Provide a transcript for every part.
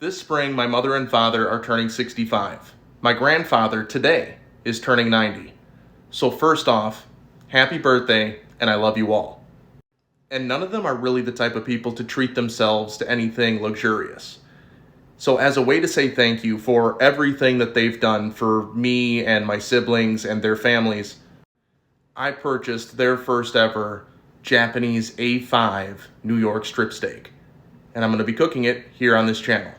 This spring, my mother and father are turning 65. My grandfather, today, is turning 90. So first off, happy birthday, and I love you all. And none of them are really the type of people to treat themselves to anything luxurious. So as a way to say thank you for everything that they've done for me and my siblings and their families, I purchased their first ever Japanese A5 New York strip steak. And I'm going to be cooking it here on this channel.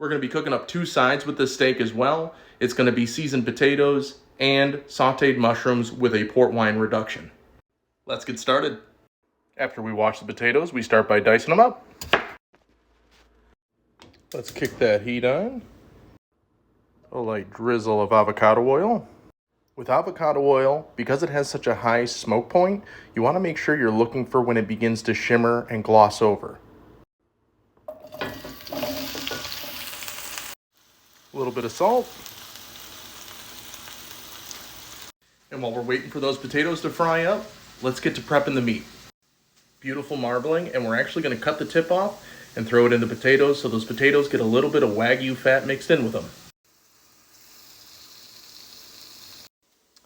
We're going to be cooking up two sides with this steak as well. It's going to be seasoned potatoes and sauteed mushrooms with a port wine reduction. Let's get started. After we wash the potatoes, we start by dicing them up. Let's kick that heat on. A light drizzle of avocado oil. With avocado oil, because it has such a high smoke point, you want to make sure you're looking for when it begins to shimmer and gloss over. A little bit of salt. And while we're waiting for those potatoes to fry up, let's get to prepping the meat. Beautiful marbling, and we're actually going to cut the tip off and throw it in the potatoes so those potatoes get a little bit of Wagyu fat mixed in with them.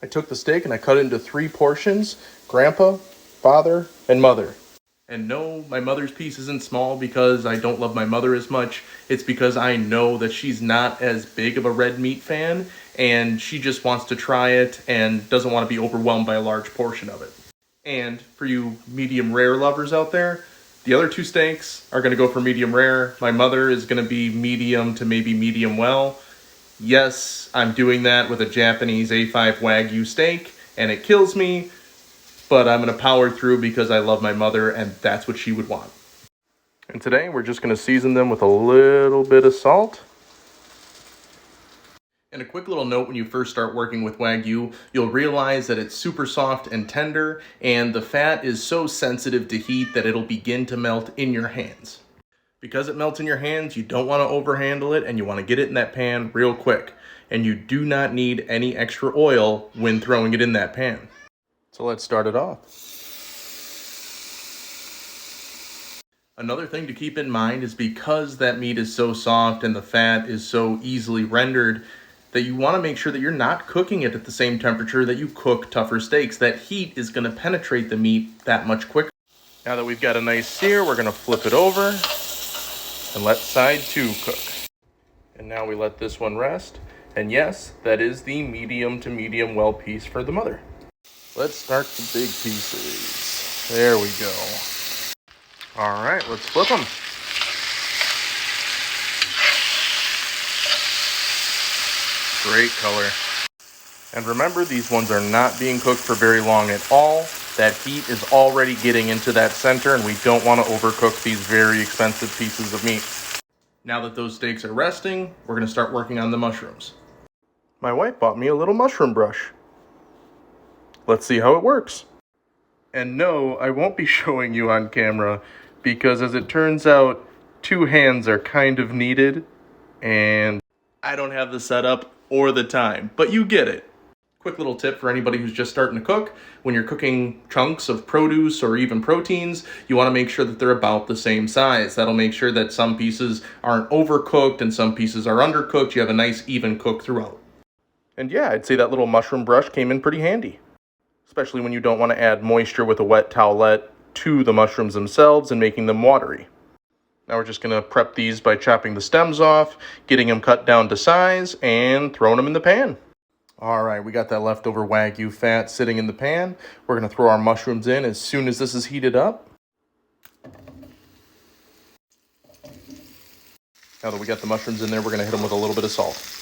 I took the steak and I cut it into 3 portions, Grandpa, Father, and Mother. And no, my mother's piece isn't small because I don't love my mother as much. It's because I know that she's not as big of a red meat fan, and she just wants to try it and doesn't want to be overwhelmed by a large portion of it. And for you medium rare lovers out there, the other 2 steaks are going to go for medium rare. My mother is going to be medium to maybe medium well. Yes, I'm doing that with a Japanese A5 Wagyu steak, and it kills me, but I'm going to power through because I love my mother, and that's what she would want. And today, we're just going to season them with a little bit of salt. And a quick little note, when you first start working with Wagyu, you'll realize that it's super soft and tender, and the fat is so sensitive to heat that it'll begin to melt in your hands. Because it melts in your hands, you don't want to overhandle it, and you want to get it in that pan real quick. And you do not need any extra oil when throwing it in that pan. So let's start it off. Another thing to keep in mind is because that meat is so soft and the fat is so easily rendered, that you want to make sure that you're not cooking it at the same temperature that you cook tougher steaks. That heat is going to penetrate the meat that much quicker. Now that we've got a nice sear, we're going to flip it over and let side 2 cook. And now we let this one rest. And yes, that is the medium to medium well piece for the mother. Let's start the big pieces. There we go. All right, let's flip them. Great color. And remember, these ones are not being cooked for very long at all. That heat is already getting into that center, and we don't want to overcook these very expensive pieces of meat. Now that those steaks are resting, we're going to start working on the mushrooms. My wife bought me a little mushroom brush. Let's see how it works. And no, I won't be showing you on camera because as it turns out, 2 hands are kind of needed and I don't have the setup or the time, but you get it. Quick little tip for anybody who's just starting to cook. When you're cooking chunks of produce or even proteins, you want to make sure that they're about the same size. That'll make sure that some pieces aren't overcooked and some pieces are undercooked. You have a nice even cook throughout. And yeah, I'd say that little mushroom brush came in pretty handy, especially when you don't want to add moisture with a wet towelette to the mushrooms themselves and making them watery. Now we're just going to prep these by chopping the stems off, getting them cut down to size, and throwing them in the pan. All right, we got that leftover Wagyu fat sitting in the pan. We're going to throw our mushrooms in as soon as this is heated up. Now that we got the mushrooms in there, we're going to hit them with a little bit of salt.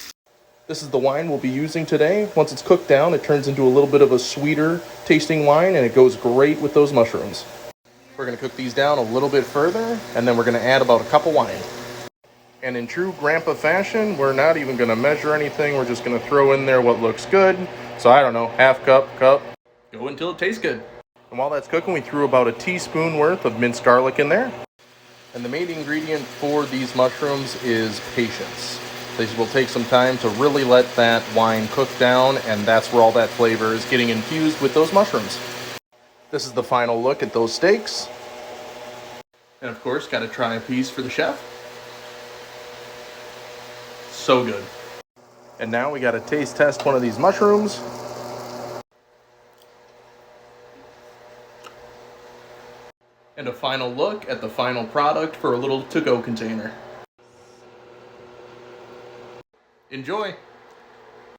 This is the wine we'll be using today. Once it's cooked down, it turns into a little bit of a sweeter tasting wine, and it goes great with those mushrooms. We're going to cook these down a little bit further, and then we're going to add about a cup of wine. And in true grandpa fashion, we're not even going to measure anything. We're just going to throw in there what looks good. So I don't know, half cup. Go until it tastes good. And while that's cooking, we threw about a teaspoon worth of minced garlic in there. And the main ingredient for these mushrooms is patience. These will take some time to really let that wine cook down, and that's where all that flavor is getting infused with those mushrooms. This is the final look at those steaks. And of course, got to try a piece for the chef. so good. And now we gotta taste test one of these mushrooms. And a final look at the final product for a little to-go container. Enjoy!